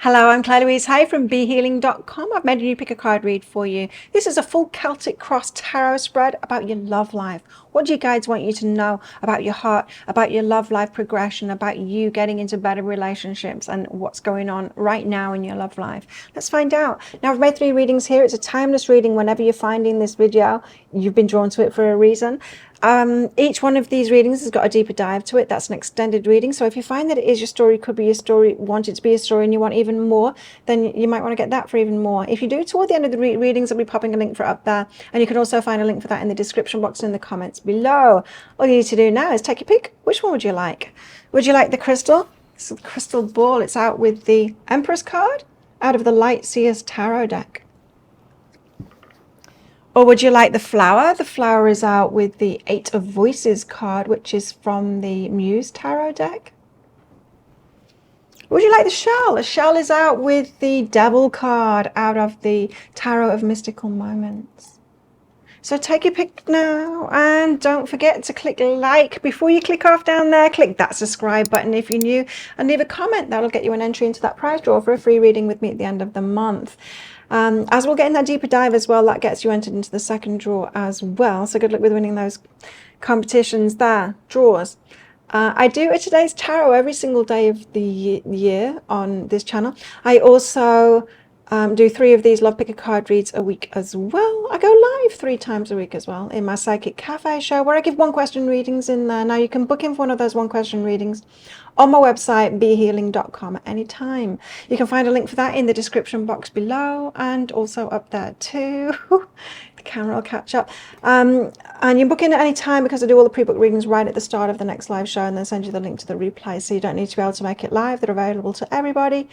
Hello, I'm Claire Louise Hay from BeHealing.com. I've made a new pick a card read for you. This is a full Celtic Cross tarot spread about your love life. What do your guides want you to know about your heart, about your love life progression, about you getting into better relationships and what's going on right now in your love life? Let's find out. Now, I've made 3 readings here. It's a timeless reading. Whenever you're finding this video, you've been drawn to it for a reason. Each one of these readings has got a deeper dive to it. That's an extended reading. So if you find that it is your story, could be your story, want it to be a story, and you want even more, then you might want to get that for even more. If you do, toward the end of the readings, I'll be popping a link for it up there. And you can also find a link for that in the description box and in the comments below. All you need to do now is take your pick. Which one would you like? Would you like the crystal? It's a crystal ball. It's out with the Empress card out of the Light Seers Tarot deck. Or would you like the flower? The flower is out with the 8 of Voices card, which is from the Muse Tarot deck. Would you like the shell? The shell is out with the Devil card out of the Tarot of Mystical Moments. So take your pick now, and don't forget to click like before you click off down there. Click that subscribe button if you're new, and leave a comment. That'll get you an entry into that prize draw for a free reading with me at the end of the month. As we'll get in that deeper dive as well, that gets you entered into the second draw as well. So good luck with winning those competitions there, draws. I do a today's tarot every single day of the year on this channel. I also do 3 of these Love Pick a Card reads a week as well. I go live 3 times a week as well in my Psychic Cafe show, where I give 1 question readings in there. Now you can book in for one of those 1 question readings on my website, behealing.com, at any time. You can find a link for that in the description box below and also up there too. The camera will catch up. And you can book in at any time, because I do all the pre-book readings right at the start of the next live show and then send you the link to the replay, so you don't need to be able to make it live. They're available to everybody.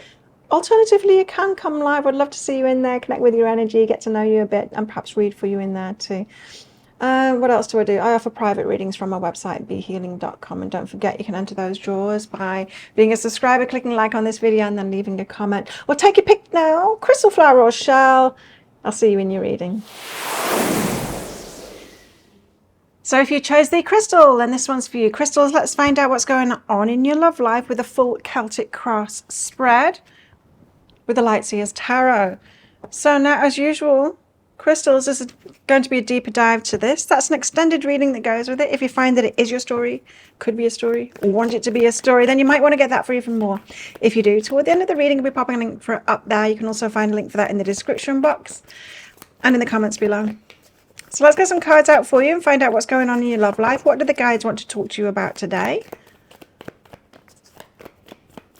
Alternatively, you can come live. I'd love to see you in there, connect with your energy, get to know you a bit, and perhaps read for you in there too. What else do? I offer private readings from my website, behealing.com, and don't forget you can enter those draws by being a subscriber, clicking like on this video, and then leaving a comment. Well, take your pick now, crystal, flower, or shell. I'll see you in your reading. So if you chose the crystal, then this one's for you. Crystals, let's find out what's going on in your love life with a full Celtic Cross spread with the Light Seers Tarot. So now, as usual, crystals, this is going to be a deeper dive to this. That's an extended reading that goes with it. If you find that it is your story, could be a story, or want it to be a story, then you might want to get that for even more. If you do, toward the end of the reading, I'll be popping a link for it up there. You can also find a link for that in the description box and in the comments below. So let's get some cards out for you and find out what's going on in your love life. What do the guides want to talk to you about today?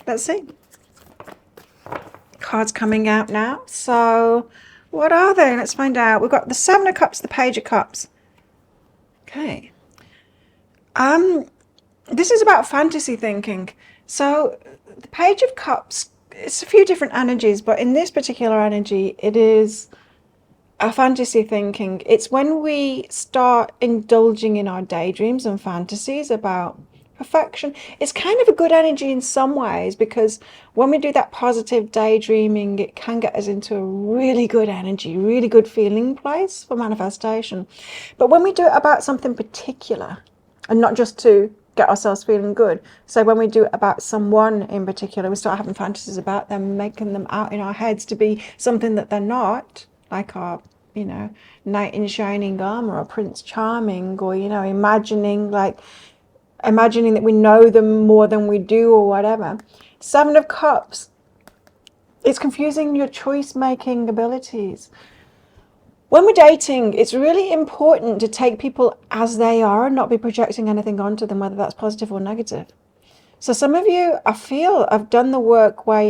Let's see. Cards coming out now. So what are they? Let's find out. We've got the 7 of Cups, the Page of Cups. Okay. This is about fantasy thinking. So the Page of Cups, it's a few different energies, but in this particular energy, it is a fantasy thinking. It's when we start indulging in our daydreams and fantasies about perfection. It's kind of a good energy in some ways, because when we do that positive daydreaming, it can get us into a really good energy, really good feeling place for manifestation. But when we do it about something particular, and not just to get ourselves feeling good, so when we do it about someone in particular, we start having fantasies about them, making them out in our heads to be something that they're not, like our, knight in shining armor, or Prince Charming, or, imagining that we know them more than we do, or whatever. 7 of Cups, it's confusing your choice-making abilities. When we're dating, it's really important to take people as they are and not be projecting anything onto them, whether that's positive or negative. So some of you, I feel, have done the work where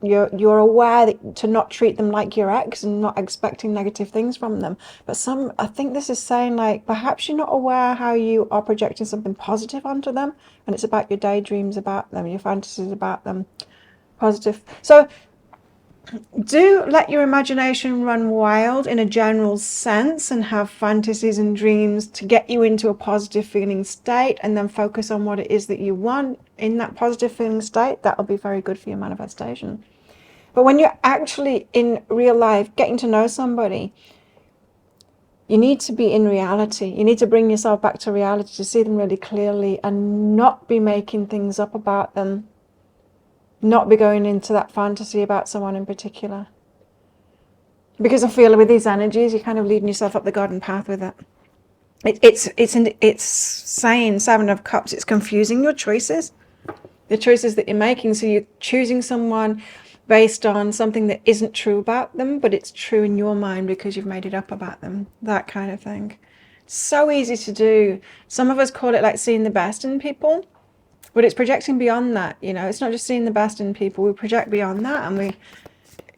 you're aware to not treat them like your ex and not expecting negative things from them. But I think this is saying, perhaps you're not aware how you are projecting something positive onto them, and it's about your daydreams about them, your fantasies about them, positive. So do let your imagination run wild in a general sense, and have fantasies and dreams to get you into a positive feeling state, and then focus on what it is that you want in that positive feeling state. That'll be very good for your manifestation. But when you're actually in real life getting to know somebody, you need to be in reality. You need to bring yourself back to reality to see them really clearly and not be making things up about them. not be going into that fantasy about someone in particular. Because I feel with these energies, you're kind of leading yourself up the garden path with it. It's saying Seven of Cups, it's confusing your choices, the choices that you're making. So you're choosing someone based on something that isn't true about them, but it's true in your mind because you've made it up about them, that kind of thing. So easy to do. Some of us call it like seeing the best in people, but it's projecting beyond that. You know, it's not just seeing the best in people, we project beyond that, and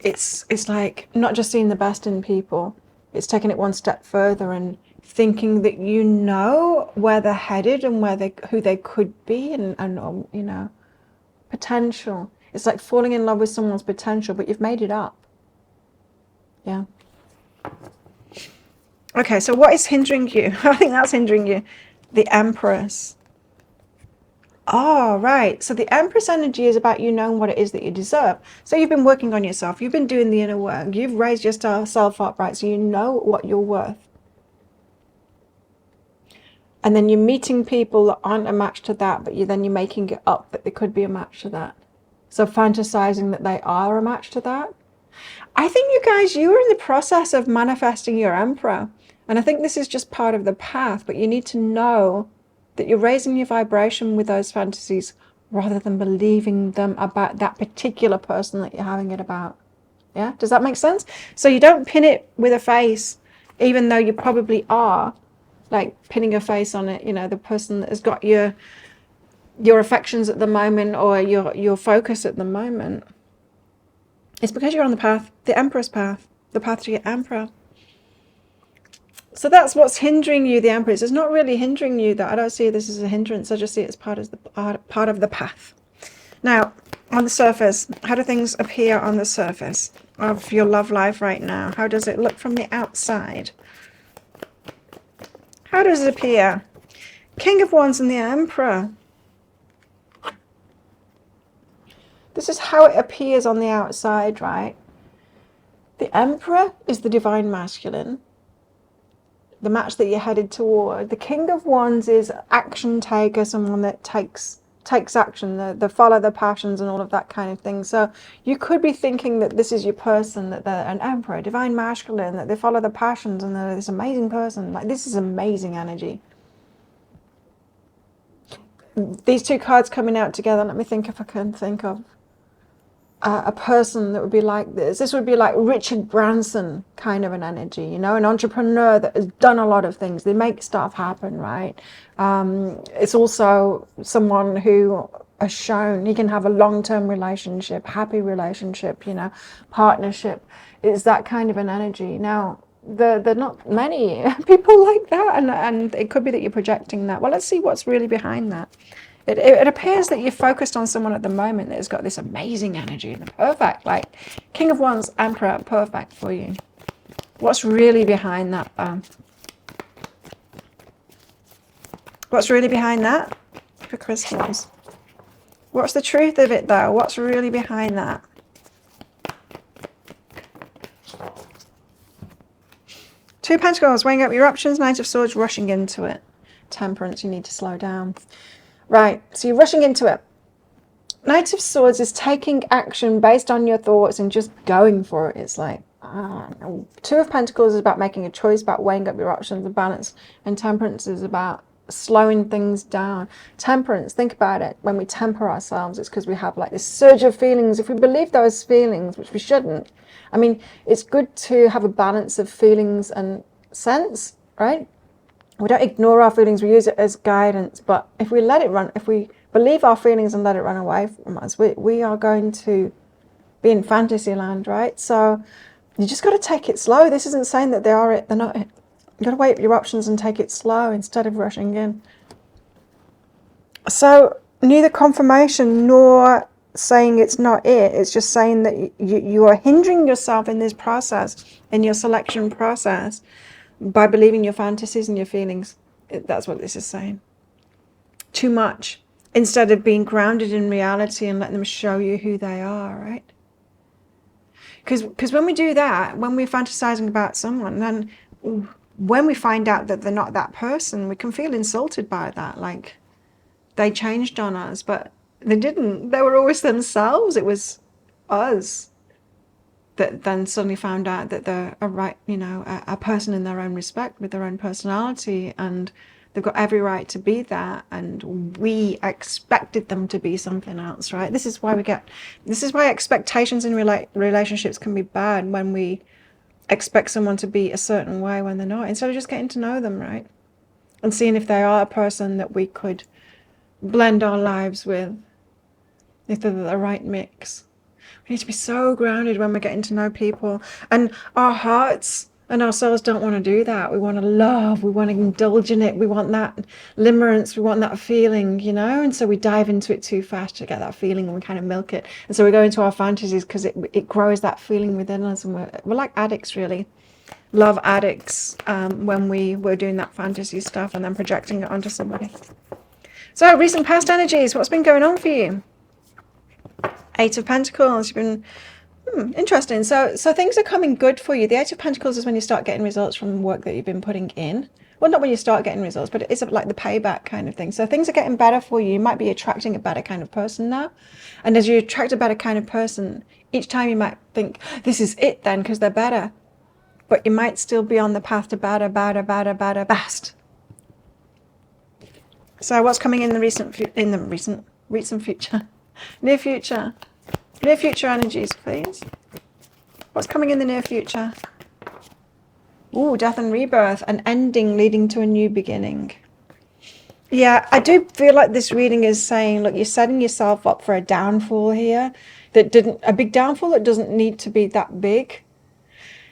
it's like not just seeing the best in people, it's taking it one step further and thinking that you know where they're headed and who they could be, and you know, potential. It's like falling in love with someone's potential, but you've made it up. Yeah. Okay, so what is hindering you? I think that's hindering you. The Empress. Oh, right. So the Empress energy is about you knowing what it is that you deserve. So you've been working on yourself. You've been doing the inner work. You've raised yourself up, right? So you know what you're worth. And then you're meeting people that aren't a match to that, but you're making it up that they could be a match to that. So fantasizing that they are a match to that. I think you guys, you are in the process of manifesting your Emperor. And I think this is just part of the path, but you need to know that you're raising your vibration with those fantasies rather than believing them about that particular person that you're having it about. Yeah, does that make sense? So you don't pin it with a face, even though you probably are, like pinning a face on it, you know, the person that has got your affections at the moment or your focus at the moment. It's because you're on the path, the Emperor's path, the path to your Emperor. So that's what's hindering you, the Empress. It's not really hindering you. That I don't see this as a hindrance. I just see it as part of the path. Now, on the surface, how do things appear on the surface of your love life right now? How does it look from the outside? How does it appear? King of Wands and the Emperor. This is how it appears on the outside, right? The Emperor is the divine masculine, the match that you're headed toward. The King of Wands is action taker, someone that takes action, the follow the passions and all of that kind of thing. So you could be thinking that this is your person, that they're an Emperor, divine masculine, that they follow the passions and they're this amazing person. Like, this is amazing energy. These two cards coming out together, let me think if I can think of a person that would be like this. This would be like Richard Branson kind of an energy, you know, an entrepreneur that has done a lot of things. They make stuff happen, right? It's also someone who has shown he can have a long-term relationship, happy relationship, you know, partnership. It's that kind of an energy. Now, there are not many people like that, and it could be that you're projecting that. Well, let's see what's really behind that. It appears that you're focused on someone at the moment that has got this amazing energy and perfect, like King of Wands, Emperor, perfect for you. What's really behind that? What's really behind that for crystals? What's the truth of it, though? What's really behind that? Two of Pentacles, weighing up your options. Knight of Swords, rushing into it. Temperance, you need to slow down. Right, so you're rushing into it. Knight of Swords is taking action based on your thoughts and just going for it. It's like, Two of Pentacles is about making a choice, about weighing up your options and balance. And Temperance is about slowing things down. Temperance, think about it. When we temper ourselves, it's because we have like this surge of feelings. If we believe those feelings, which we shouldn't, I mean, it's good to have a balance of feelings and sense, right? We don't ignore our feelings, we use it as guidance. But if we let it run, if we believe our feelings and let it run away from us, we are going to be in fantasy land, right? So you just got to take it slow. This isn't saying that they are it, they're not it. You got to weigh up your options and take it slow instead of rushing in. So neither confirmation nor saying it's not it. It's just saying that you are hindering yourself in this process, in your selection process, by believing your fantasies and your feelings. That's what this is saying. Too much. Instead of being grounded in reality and letting them show you who they are, right? Because when we do that, when we're fantasizing about someone, then when we find out that they're not that person, we can feel insulted by that. Like, they changed on us. But They didn't. They were always themselves. It was us that then suddenly found out that they're a person in their own respect with their own personality, and they've got every right to be that, and we expected them to be something else, right? This is why expectations in relationships can be bad, when we expect someone to be a certain way when they're not, instead of just getting to know them, right? And seeing if they are a person that we could blend our lives with, if they're the right mix. We need to be so grounded when we're getting to know people. And our hearts and our souls don't want to do that. We want to love. We want to indulge in it. We want that limerence. We want that feeling, And so we dive into it too fast to get that feeling, and we kind of milk it. And so we go into our fantasies because it grows that feeling within us. And we're like addicts, really. Love addicts, when we were doing that fantasy stuff and then projecting it onto somebody. So recent past energies, what's been going on for you? Eight of Pentacles, you've been interesting. So things are coming good for you. The Eight of Pentacles is when you start getting results from the work that you've been putting in. Well, not when you start getting results, but it's like the payback kind of thing. So things are getting better for you. You might be attracting a better kind of person now. And as you attract a better kind of person, each time you might think, this is it then, because they're better. But you might still be on the path to better, best. So what's coming in the recent future? Near future. Near future energies, please. What's coming in the near future? Ooh, death and rebirth, an ending leading to a new beginning. Yeah, I do feel like this reading is saying, look, you're setting yourself up for a downfall here. A big downfall that doesn't need to be that big.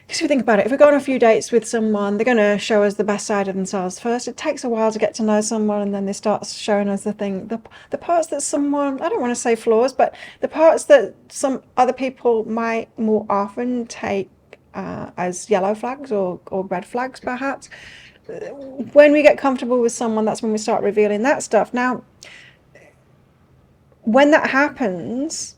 Because if you think about it, if we go on a few dates with someone, they're going to show us the best side of themselves first. It takes a while to get to know someone, and then they start showing us the parts that someone, I don't want to say flaws, but the parts that some other people might more often take as yellow flags or red flags, perhaps. When we get comfortable with someone, that's when we start revealing that stuff. Now, when that happens,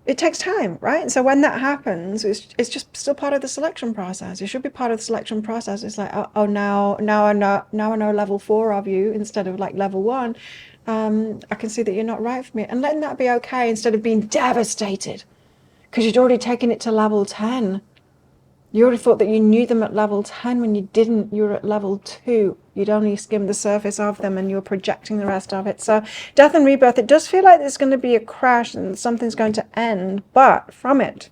it takes time, right? And so when that happens, it's just still part of the selection process. It should be part of the selection process. It's like, now I know level 4 of you instead of like level 1. I can see that you're not right for me, and letting that be okay instead of being devastated because you'd already taken it to level 10. You already thought that you knew them at level 10 when you didn't. You were at level 2. You'd only skimmed the surface of them and you were projecting the rest of it. So death and rebirth, it does feel like there's going to be a crash and something's going to end. But from it,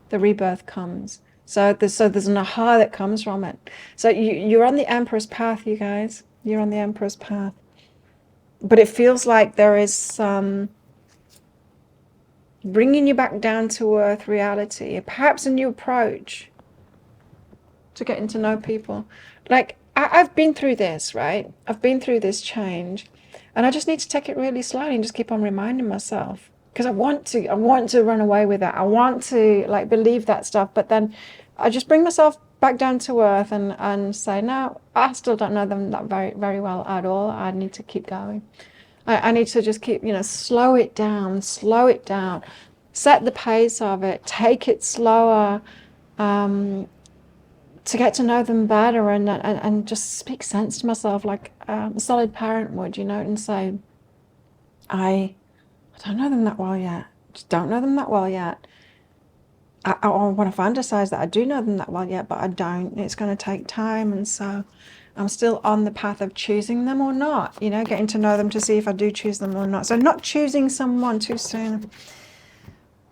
the rebirth comes. So there's an aha that comes from it. So you're on the Emperor's path, you guys. You're on the Emperor's path. But it feels like there is some bringing you back down to earth reality, perhaps a new approach to getting to know people. Like, I've been through this, right? I've been through this change, and I just need to take it really slowly and just keep on reminding myself, because I want to run away with it. I want to like believe that stuff, but then I just bring myself back down to earth and say, no, I still don't know them that very, very well at all. I need to keep going. I need to just keep, slow it down, set the pace of it, take it slower, to get to know them better, and just speak sense to myself like a solid parent would, and say, I don't know them that well yet. Just don't know them that well yet. I want to fantasize that I do know them that well yet, but I don't. It's going to take time, and so I'm still on the path of choosing them or not, getting to know them to see if I do choose them or not. So not choosing someone too soon.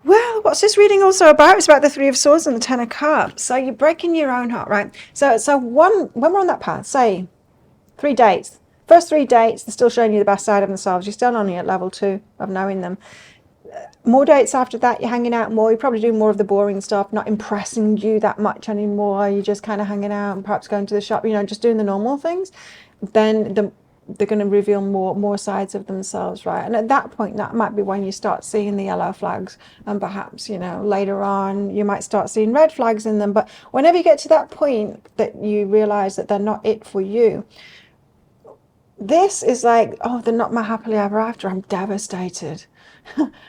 Well, what's this reading also about? It's about the Three of Swords and the Ten of Cups. So you're breaking your own heart, right? So when we're on that path, say 3 dates. First 3 dates, they're still showing you the best side of themselves. You're still only at level 2 of knowing them. More dates after that, you're hanging out more. You're probably doing more of the boring stuff, not impressing you that much anymore. You're just kind of hanging out and perhaps going to the shop, just doing the normal things. Then they're going to reveal more sides of themselves, right? And at that point, that might be when you start seeing the yellow flags, and perhaps later on you might start seeing red flags in them. But whenever you get to that point that you realize that they're not it for you, this is like, oh, they're not my happily ever after. I'm devastated.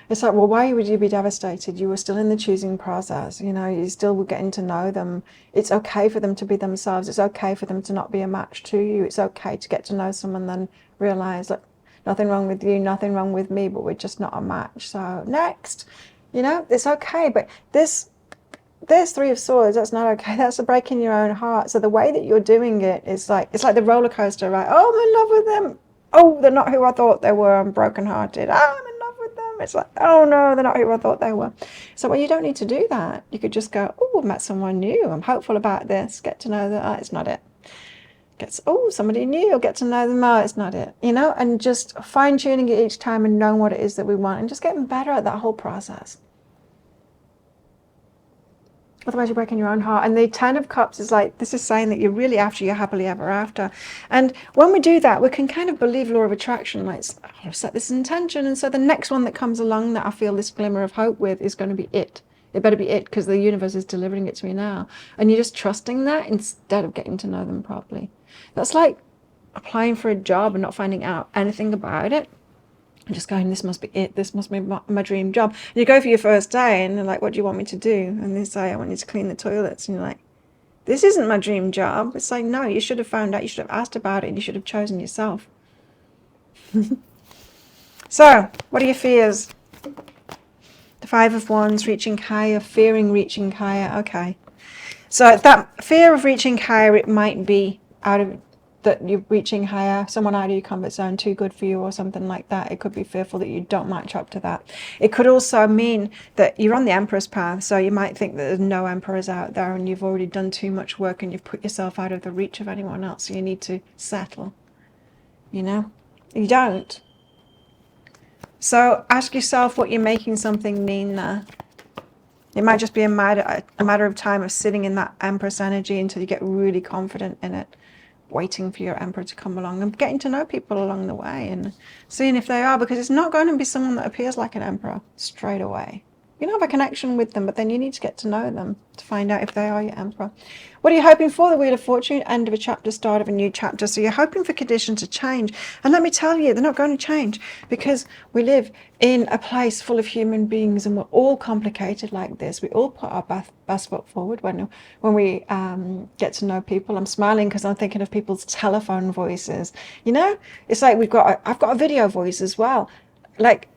It's like, well, why would you be devastated? You were still in the choosing process. You still were getting to know them. It's okay for them to be themselves. It's okay for them to not be a match to you. It's okay to get to know someone and then realize that Nothing wrong with you, nothing wrong with me, but we're just not a match. So next, you know, it's okay. But there's Three of Swords, that's not okay. That's a break in your own heart. So the way that you're doing it is like, it's like the roller coaster, right? Oh, I'm in love with them. Oh, they're not who I thought they were. I'm brokenhearted. Oh, I'm in love with them. It's like, oh no, they're not who I thought they were. So, well, you don't need to do that. You could just go, oh, I've met someone new. I'm hopeful about this. Get to know that, oh, it's not it. Oh, somebody new. I'll get to know them. Oh, it's not it. You know, and just fine tuning it each time and knowing what it is that we want and just getting better at that whole process. Otherwise, you're breaking your own heart. And the Ten of Cups is like, this is saying that you're really after your happily ever after. And when we do that, we can kind of believe law of attraction. Like, I've set this intention. And so the next one that comes along that I feel this glimmer of hope with is going to be it. It better be it, because the universe is delivering it to me now. And you're just trusting that instead of getting to know them properly. That's like applying for a job and not finding out anything about it. And just going, this must be it. This must be my dream job. And you go for your first day and they're like, what do you want me to do? And they say, I want you to clean the toilets. And you're like, this isn't my dream job. It's like, no, you should have found out. You should have asked about it. And you should have chosen yourself. So, what are your fears? The Five of Wands, reaching higher, fearing reaching higher. Okay. So that fear of reaching higher, it might be out of that you're reaching higher, someone out of your comfort zone, too good for you or something like that. It could be fearful that you don't match up to that. It could also mean that you're on the Emperor's path, so you might think that there's no Emperors out there and you've already done too much work and you've put yourself out of the reach of anyone else, so you need to settle. You know? You don't. So ask yourself what you're making something mean there. It might just be a matter of time of sitting in that Empress energy until you get really confident in it, waiting for your Emperor to come along and getting to know people along the way and seeing if they are, because it's not going to be someone that appears like an Emperor straight away. You can have a connection with them, but then you need to get to know them to find out if they are your Emperor. What are you hoping for? The Wheel of Fortune, end of a chapter, start of a new chapter. So you're hoping for conditions to change. And let me tell you, they're not going to change, because we live in a place full of human beings and we're all complicated like this. We all put our best foot forward when we get to know people. I'm smiling because I'm thinking of people's telephone voices. You know, it's like I've got a video voice as well. Like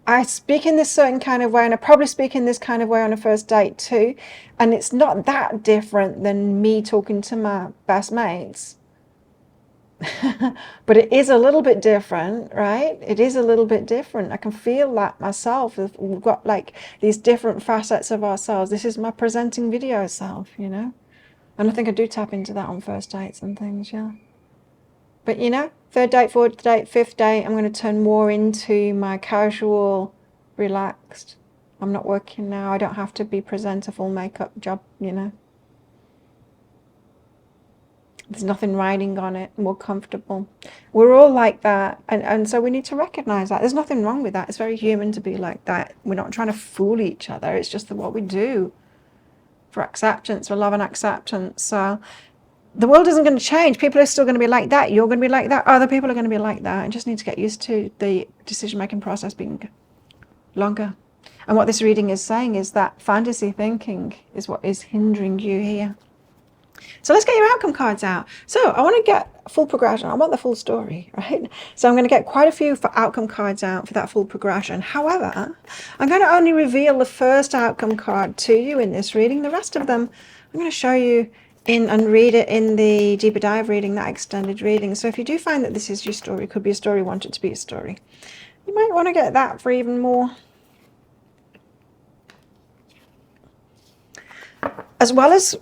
I speak in this certain kind of way, and I probably speak in this kind of way on a first date too. And it's not that different than me talking to my best mates. But it is a little bit different, right? It is a little bit different. I can feel that myself. We've got like these different facets of ourselves. This is my presenting video self, you know? And I think I do tap into that on first dates and things, yeah. But you know, third date, fourth date, fifth date, I'm going to turn more into my casual, relaxed. I'm not working now. I don't have to be present a full makeup job, you know. There's nothing riding on it, more comfortable. We're all like that. And so we need to recognize that. There's nothing wrong with that. It's very human to be like that. We're not trying to fool each other. It's just what we do for acceptance, for love and acceptance. So the world isn't going to change. People are still going to be like that. You're going to be like that. Other people are going to be like that. I just need to get used to the decision-making process being longer. And what this reading is saying is that fantasy thinking is what is hindering you here. So let's get your outcome cards out. So I want to get full progression. I want the full story, right? So I'm going to get quite a few for outcome cards out for that full progression. However, I'm going to only reveal the first outcome card to you in this reading. The rest of them, I'm going to show you and read it in the deeper dive reading, that extended reading. So if you do find that this is your story, could be a story, want it to be a story, you might want to get that for even more. As well as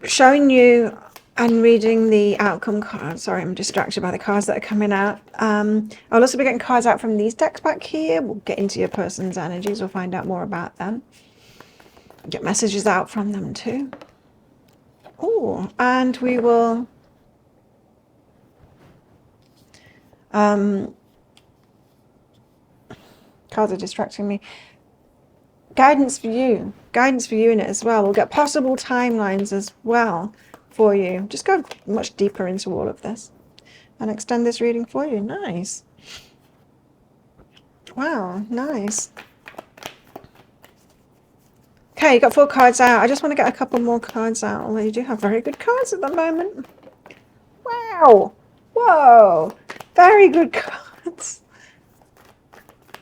showing you and reading the outcome cards. Sorry, I'm distracted by the cards that are coming out. I'll also be getting cards out from these decks back here. We'll get into your person's energies. We'll find out more about them. Get messages out from them too. Oh, and we will cards are distracting me. Guidance for you in it as well. We'll get possible timelines as well for you. Just go much deeper into all of this and extend this reading for you. Nice. Wow, nice. Okay, you got 4 cards out. I just want to get a couple more cards out, although you do have very good cards at the moment. Wow. Whoa. Very good cards.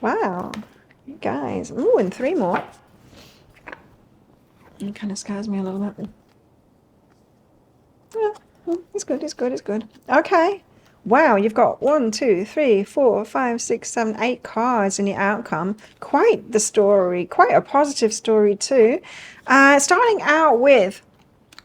Wow. You guys. Ooh, and 3 more. It kind of scares me a little bit. Yeah, it's good, it's good, it's good. Okay. Wow, you've got 1, 2, 3, 4, 5, 6, 7, 8 cards in your outcome. Quite the story, quite a positive story too. Starting out with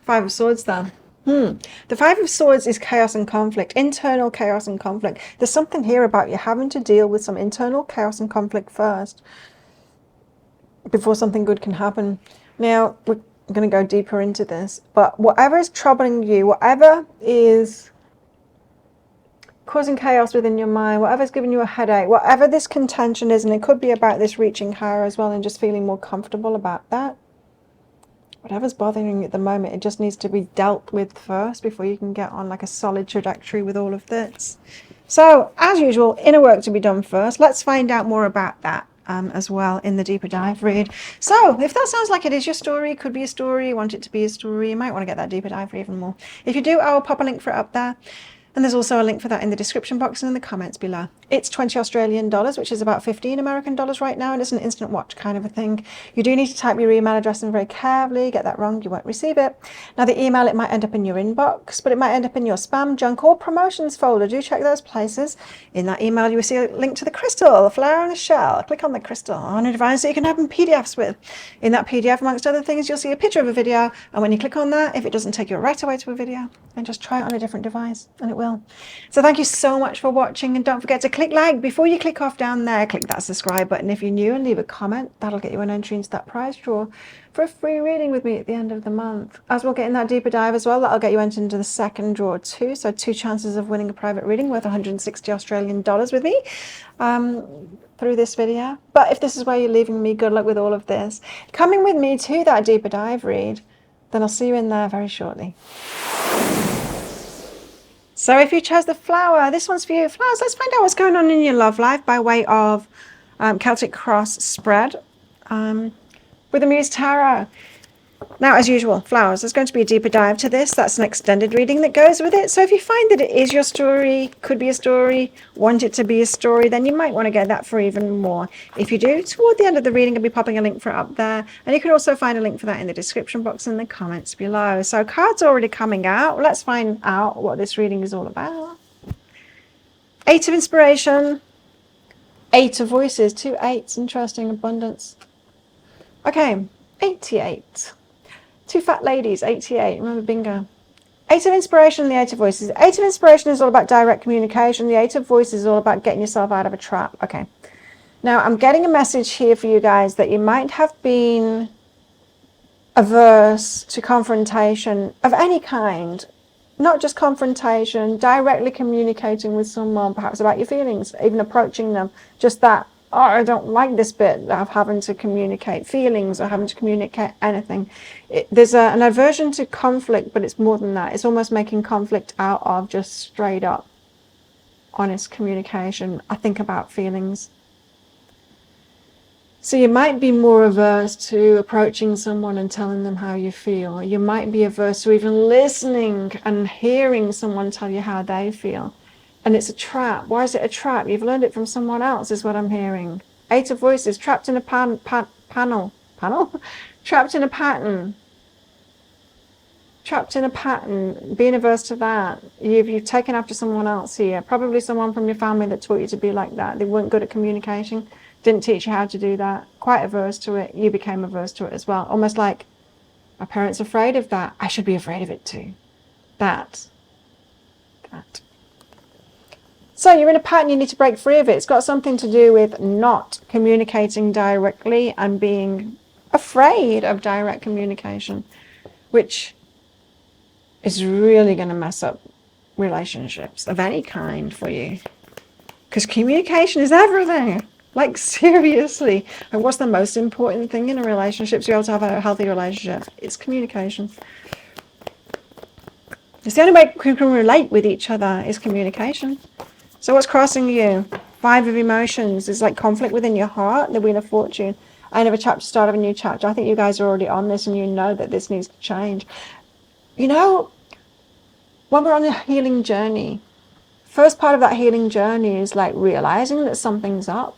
5 of Swords then. The 5 of Swords is chaos and conflict, internal chaos and conflict. There's something here about you having to deal with some internal chaos and conflict first before something good can happen. Now, we're going to go deeper into this, but whatever is troubling you, whatever is causing chaos within your mind, whatever's giving you a headache, whatever this contention is, and it could be about this reaching higher as well and just feeling more comfortable about that. Whatever's bothering you at the moment, it just needs to be dealt with first before you can get on like a solid trajectory with all of this. So, as usual, inner work to be done first. Let's find out more about that as well in the deeper dive read. So, if that sounds like it is your story, could be a story, you want it to be a story, you might want to get that deeper dive read even more. If you do, I will pop a link for it up there. And there's also a link for that in the description box and in the comments below. It's 20 Australian dollars, which is about 15 American dollars right now, and it's an instant watch kind of a thing. You do need to type your email address in very carefully. Get that wrong, you won't receive it. Now the email, it might end up in your inbox, but it might end up in your spam, junk, or promotions folder. Do check those places. In that email, you will see a link to the crystal, the flower and the shell. Click on the crystal on a device that you can open PDFs with. In that PDF, amongst other things, you'll see a picture of a video, and when you click on that, if it doesn't take you right away to a video, then just try it on a different device, and it will. So thank you so much for watching, and don't forget to click like before you click off down there. Click that subscribe button if you're new and leave a comment. That'll get you an entry into that prize draw for a free reading with me at the end of the month. As we'll get in that deeper dive as well, that'll get you entered into the second draw too. So 2 chances of winning a private reading worth 160 Australian dollars with me through this video. But if this is where you're leaving me, good luck with all of this. Coming with me to that deeper dive read, then I'll see you in there very shortly. So if you chose the flower, this one's for you. Flowers, let's find out what's going on in your love life by way of Celtic Cross spread with the Muse Tarot. Now, as usual, flowers, there's going to be a deeper dive to this. That's an extended reading that goes with it. So if you find that it is your story, could be a story, want it to be a story, then you might want to get that for even more. If you do, toward the end of the reading, I'll be popping a link for it up there. And you can also find a link for that in the description box and the comments below. So cards are already coming out. Let's find out what this reading is all about. 8 of Inspiration. 8 of Voices. 2 8s. Interesting. Abundance. Okay. 88. 2 fat ladies, 88. Remember, bingo. 8 of Inspiration and the 8 of Voices. 8 of Inspiration is all about direct communication. The 8 of Voices is all about getting yourself out of a trap. Okay. Now, I'm getting a message here for you guys that you might have been averse to confrontation of any kind. Not just confrontation, directly communicating with someone, perhaps about your feelings, even approaching them. Just that, oh, I don't like this bit of having to communicate feelings or having to communicate anything. There's an aversion to conflict, but it's more than that. It's almost making conflict out of just straight up, honest communication. I think about feelings. So you might be more averse to approaching someone and telling them how you feel. You might be averse to even listening and hearing someone tell you how they feel. And it's a trap. Why is it a trap? You've learned it from someone else, is what I'm hearing. 8 of Voices, trapped in a panel? Trapped in a pattern. Trapped in a pattern, being averse to that. You've taken after someone else here. Probably someone from your family that taught you to be like that. They weren't good at communication. Didn't teach you how to do that. Quite averse to it. You became averse to it as well. Almost like, my parents are afraid of that. I should be afraid of it too. That. So you're in a pattern, you need to break free of it. It's got something to do with not communicating directly and being afraid of direct communication, which is really going to mess up relationships of any kind for you. Because communication is everything. Like, seriously. And what's the most important thing in a relationship to be able to have a healthy relationship? It's communication. It's the only way we can relate with each other is communication. So what's crossing you? 5 of Emotions. There's like conflict within your heart, the Wheel of Fortune. End of a chapter, start of a new chapter. I think you guys are already on this and you know that this needs to change. You know, when we're on a healing journey, first part of that healing journey is like realizing that something's up.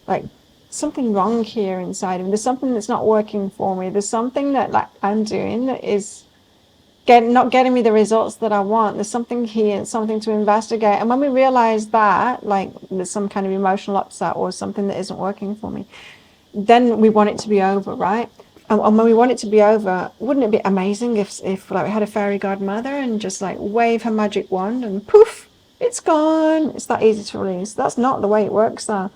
like something wrong here inside of me. There's something that's not working for me. There's something that like I'm doing that is not getting me the results that I want. There's something here, something to investigate. And when we realize that, like there's some kind of emotional upset or something that isn't working for me, then we want it to be over, right? And when we want it to be over, wouldn't it be amazing if like we had a fairy godmother and just like wave her magic wand and poof, it's gone. It's that easy to release. That's not the way it works though.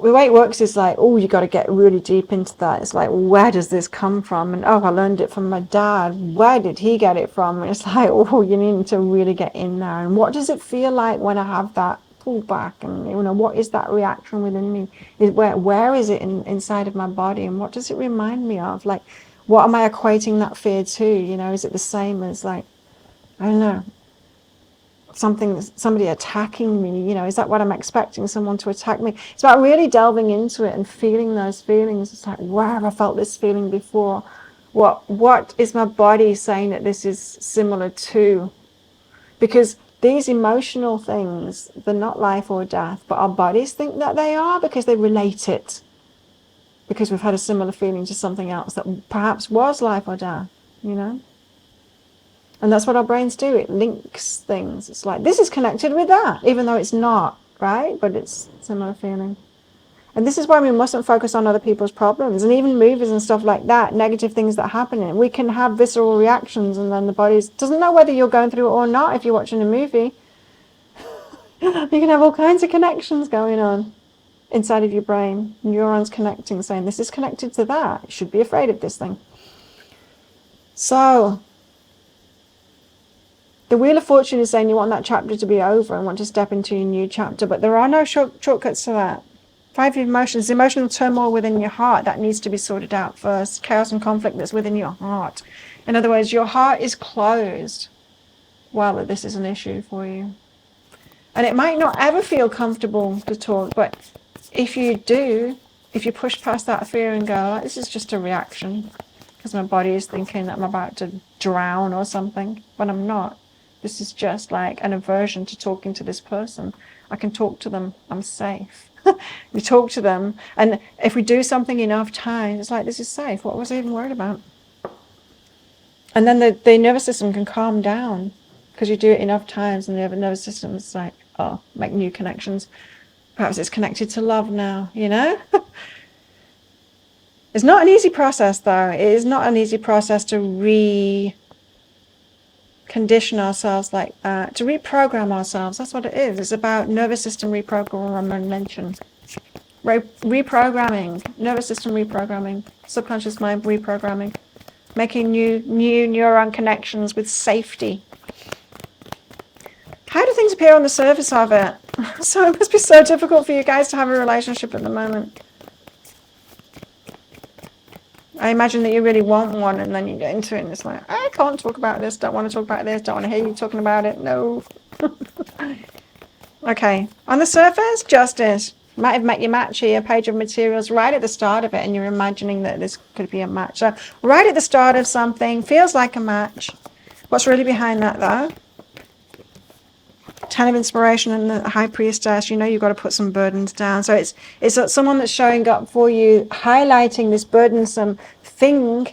The way it works is like, oh, you got to get really deep into that. It's like, where does this come from? And oh, I learned it from my dad. Where did he get it from? And it's like, oh, you need to really get in there. And what does it feel like when I have that pull back? And you know, what is that reaction within me? Where is it inside of my body? And what does it remind me of? Like, what am I equating that fear to? You know, is it the same as like, I don't know, somebody attacking me? You know, is that what I'm expecting, someone to attack me? It's about really delving into it and feeling those feelings. It's like, where have I felt this feeling before? What is my body saying that this is similar to? Because these emotional things, they're not life or death, but our bodies think that they are because they relate it, because we've had a similar feeling to something else that perhaps was life or death, you know. And that's what our brains do. It links things. It's like, this is connected with that, even though it's not, right? But it's a similar feeling. And this is why we mustn't focus on other people's problems. And even movies and stuff like that, negative things that happen in it, we can have visceral reactions, and then the body doesn't know whether you're going through it or not if you're watching a movie. You can have all kinds of connections going on inside of your brain. Neurons connecting, saying, this is connected to that. You should be afraid of this thing. So the Wheel of Fortune is saying you want that chapter to be over and want to step into a new chapter, but there are no shortcuts to that. 5 of emotions, emotional turmoil within your heart, that needs to be sorted out first. Chaos and conflict that's within your heart. In other words, your heart is closed while this is an issue for you. And it might not ever feel comfortable to talk, but if you push past that fear and go, this is just a reaction, because my body is thinking that I'm about to drown or something, but I'm not. This is just like an aversion to talking to this person. I can talk to them. I'm safe. You talk to them, and if we do something enough times, it's like, this is safe. What was I even worried about? And then the nervous system can calm down because you do it enough times, and the nervous system is like, oh, make new connections. Perhaps it's connected to love now, you know? It's not an easy process, though. It is not an easy process to condition ourselves like that, to reprogram ourselves. That's what it is. It's about nervous system reprogramming, nervous system reprogramming, subconscious mind reprogramming, making new neuron connections with safety. How do things appear on the surface of it? So it must be so difficult for you guys to have a relationship at the moment. I imagine that you really want one, and then you get into it and it's like, I can't talk about this, don't want to talk about this, don't want to hear you talking about it, no. Okay, on the surface, justice. You might have met your match here, page of materials, right at the start of it, and you're imagining that this could be a match. So right at the start of something, feels like a match. What's really behind that, though? 10 of inspiration and the high priestess, you know you've got to put some burdens down. So it's someone that's showing up for you, highlighting this burdensome thing,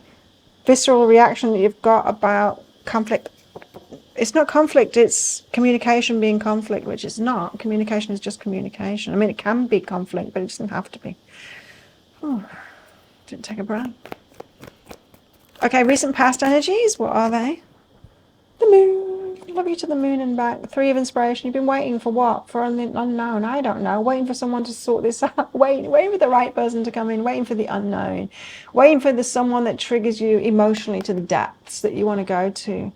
visceral reaction that you've got about conflict. It's not conflict, it's communication being conflict, which it's not. Communication is just communication. I mean, it can be conflict, but it doesn't have to be. Oh, didn't take a breath. Okay, recent past energies, what are they? The moon. Love you to the moon and back. 3 of inspiration. You've been waiting for what? For an unknown. I don't know. Waiting for someone to sort this out. Waiting for the right person to come in. Waiting for the unknown. Waiting for the someone that triggers you emotionally to the depths that you want to go to.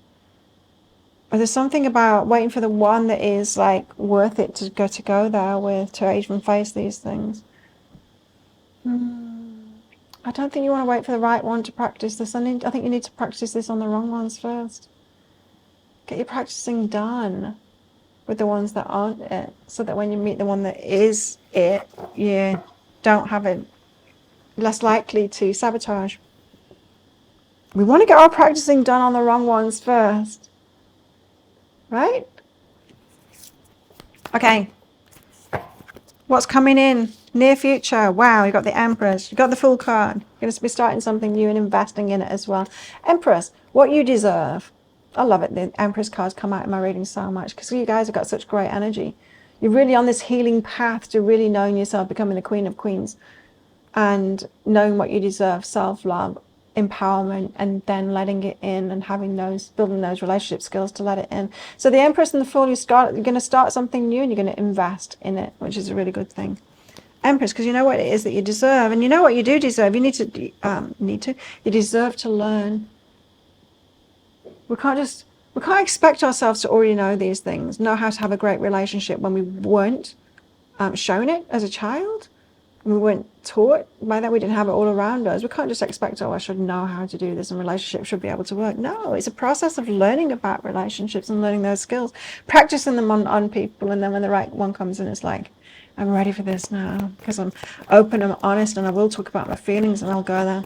But there's something about waiting for the one that is like worth it to go there with, to even face these things. I don't think you want to wait for the right one to practice this. I think you need to practice this on the wrong ones first. Get your practicing done with the ones that aren't it, so that when you meet the one that is it, you don't have it, less likely to sabotage. We want to get our practicing done on the wrong ones first, right? Okay. What's coming in? Near future. Wow, you got the Empress. You got the Fool card. You're going to be starting something new and investing in it as well. Empress, what you deserve. I love it. The Empress cards come out in my reading so much because you guys have got such great energy. You're really on this healing path to really knowing yourself, becoming the Queen of Queens, and knowing what you deserve, self-love, empowerment, and then letting it in and having those, building those relationship skills to let it in. So the Empress and the Fool, you're going to start something new and you're going to invest in it, which is a really good thing. Empress, because you know what it is that you deserve, and you know what you do deserve. You you deserve to learn. We can't expect ourselves to already know these things, know how to have a great relationship when we weren't shown it as a child. We weren't taught by that. We didn't have it all around us. We can't just expect, oh, I should know how to do this and relationships should be able to work. No, it's a process of learning about relationships and learning those skills, practicing them on people, and then when the right one comes in, it's like, I'm ready for this now because I'm open, I'm honest, and I will talk about my feelings and I'll go there.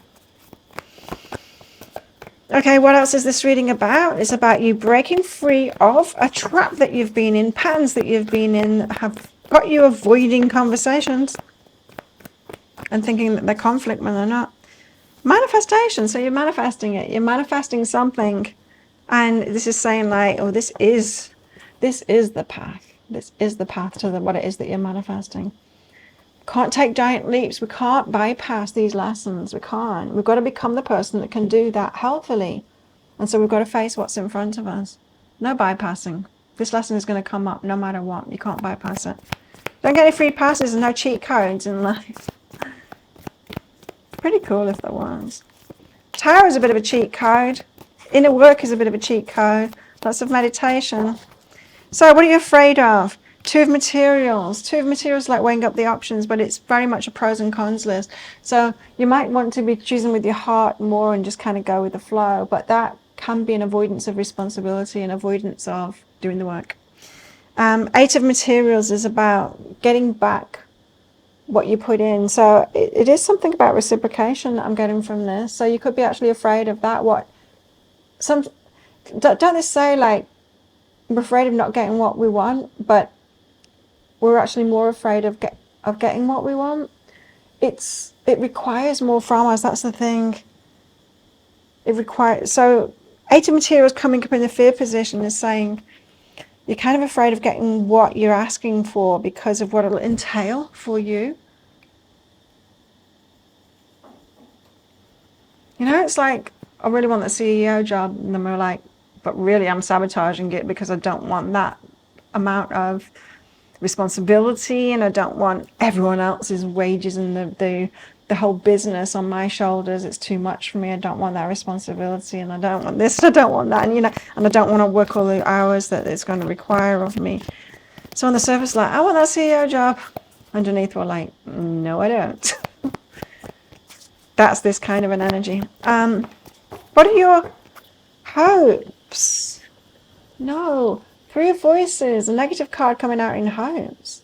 Okay, what else is this reading about? It's about you breaking free of a trap that you've been in, patterns that you've been in, have got you avoiding conversations and thinking that they're conflict when they're not. Manifestation, so you're manifesting it. You're manifesting something, and this is saying like, oh, this is the path. This is the path to what it is that you're manifesting. Can't take giant leaps. We can't bypass these lessons. We can't. We've got to become the person that can do that healthily. And so we've got to face what's in front of us. No bypassing. This lesson is going to come up no matter what. You can't bypass it. Don't get any free passes and no cheat codes in life. Pretty cool if there was. Tower is a bit of a cheat code. Inner work is a bit of a cheat code. Lots of meditation. So what are you afraid of? Two of materials. Two of materials, like weighing up the options, but it's very much a pros and cons list. So you might want to be choosing with your heart more and just kind of go with the flow, but that can be an avoidance of responsibility and avoidance of doing the work. Eight of materials is about getting back what you put in. So it is something about reciprocation that I'm getting from this. So you could be actually afraid of that. Don't they say like, we're afraid of not getting what we want, but we're actually more afraid of getting what we want. It requires more from us. That's the thing. So Eight of Materials coming up in the fear position is saying you're kind of afraid of getting what you're asking for because of what it'll entail for you. You know, it's like, I really want the CEO job, and then we're like, but really I'm sabotaging it because I don't want that amount of responsibility, and I don't want everyone else's wages and the whole business on my shoulders. It's too much for me. I don't want that responsibility, and I don't want this, I don't want that, and I don't want to work all the hours that it's going to require of me. So on the surface, like, I want that CEO job. Underneath, we're like, no, I don't. That's this kind of an energy. What are your hopes? No. Three of Voices, a negative card coming out in hopes.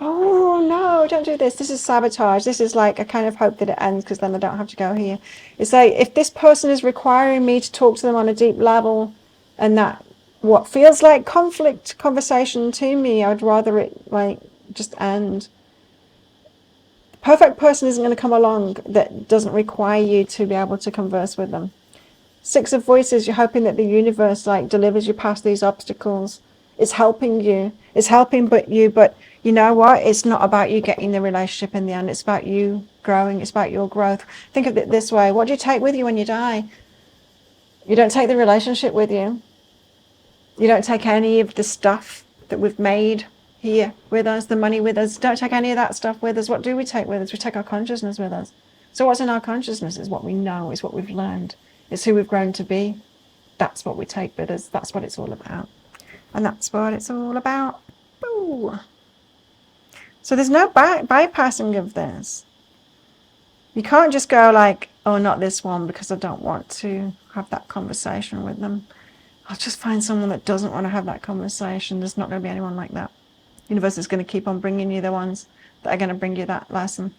Oh no, don't do this. This is sabotage. This is like, I kind of hope that it ends because then I don't have to go here. It's like, if this person is requiring me to talk to them on a deep level, and that what feels like conflict conversation to me, I'd rather it like just end. The perfect person isn't going to come along that doesn't require you to be able to converse with them. Six of Voices, you're hoping that the universe like delivers you past these obstacles. It's helping you. It's helping but you know what? It's not about you getting the relationship in the end. It's about you growing. It's about your growth. Think of it this way. What do you take with you when you die? You don't take the relationship with you. You don't take any of the stuff that we've made here with us, the money with us. Don't take any of that stuff with us. What do we take with us? We take our consciousness with us. So what's in our consciousness is what we know, is what we've learned. It's who we've grown to be. That's what we take with us. That's what it's all about. And that's what it's all about. Boo. So there's no bypassing of this. You can't just go like, oh, not this one because I don't want to have that conversation with them. I'll just find someone that doesn't want to have that conversation. There's not going to be anyone like that. The universe is going to keep on bringing you the ones that are going to bring you that lesson.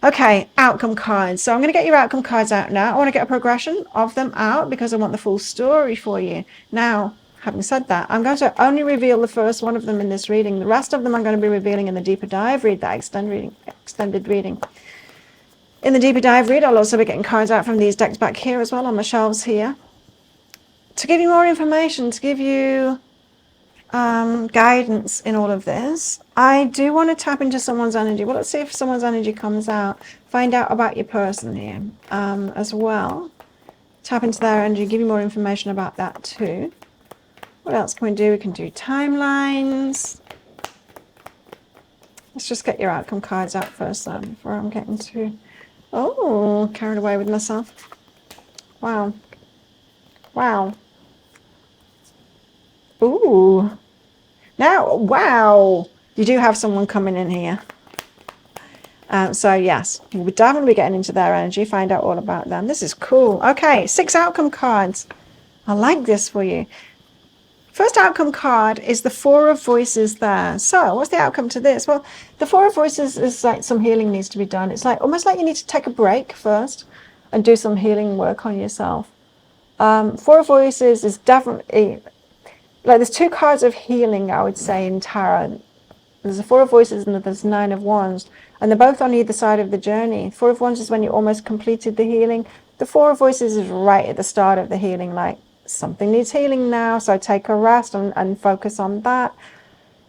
Okay, outcome cards. So I'm going to get your outcome cards out now. I want to get a progression of them out because I want the full story for you. Now, having said that, I'm going to only reveal the first one of them in this reading. The rest of them I'm going to be revealing in the deeper dive read, that extended reading. In the deeper dive read, I'll also be getting cards out from these decks back here as well on my shelves here, to give you more information, to give you guidance in all of this. I do want to tap into someone's energy. Well, let's see if someone's energy comes out. Find out about your person here as well. Tap into their energy, give you more information about that too. What else can we do? We can do timelines. Let's just get your outcome cards out first then, before I'm getting to... Oh, carried away with myself. Wow. Wow. Ooh. Now, wow. You do have someone coming in here. So yes, we'll definitely be getting into their energy, find out all about them. This is cool. Okay, 6 outcome cards. I like this for you. First outcome card is the 4 of Voices there. So what's the outcome to this? Well, the 4 of Voices is like some healing needs to be done. It's like almost like you need to take a break first and do some healing work on yourself. 4 of Voices is definitely, like there's 2 cards of healing, I would say, in tarot. There's a 4 of Voices and there's 9 of Wands. And they're both on either side of the journey. 4 of Wands is when you almost completed the healing. The 4 of Voices is right at the start of the healing, like something needs healing now, so take a rest and focus on that.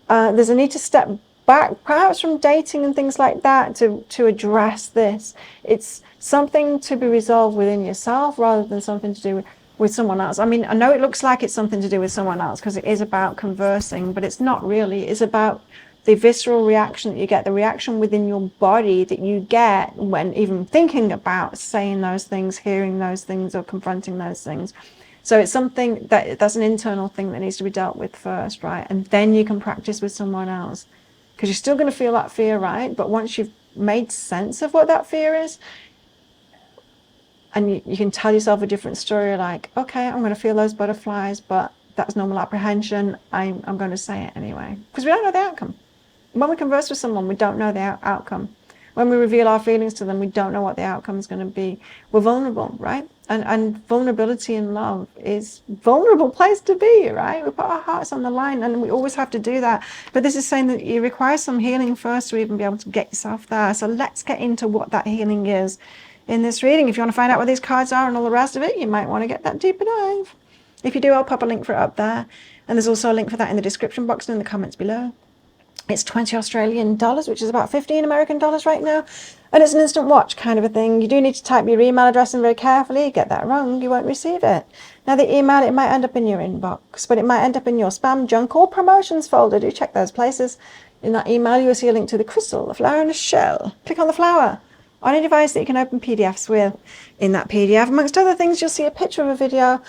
There's a need to step back, perhaps from dating and things like that, to address this. It's something to be resolved within yourself rather than something to do with someone else. I mean, I know it looks like it's something to do with someone else because it is about conversing, but it's not really. It's about the visceral reaction that you get, the reaction within your body that you get when even thinking about saying those things, hearing those things, or confronting those things. So it's something that's an internal thing that needs to be dealt with first, right? And then you can practice with someone else, because you're still going to feel that fear, right? But once you've made sense of what that fear is, and you can tell yourself a different story, like, okay, I'm going to feel those butterflies, but that's normal apprehension. I'm going to say it anyway, because we don't know the outcome. When we converse with someone, we don't know the outcome. When we reveal our feelings to them, we don't know what the outcome is going to be. We're vulnerable, right? And vulnerability in love is a vulnerable place to be, right? We put our hearts on the line, and we always have to do that. But this is saying that you require some healing first to even be able to get yourself there. So let's get into what that healing is in this reading. If you want to find out what these cards are and all the rest of it, you might want to get that deeper dive. If you do, I'll pop a link for it up there. And there's also a link for that in the description box and in the comments below. It's 20 Australian dollars, which is about 15 American dollars right now. And it's an instant watch kind of a thing. You do need to type your email address in very carefully. Get that wrong, you won't receive it. Now the email, it might end up in your inbox, but it might end up in your spam, junk, or promotions folder. Do check those places. In that email, you will see a link to the crystal, the flower, and a shell. Click on the flower on a device that you can open PDFs with. In that PDF, amongst other things, you'll see a picture of a video.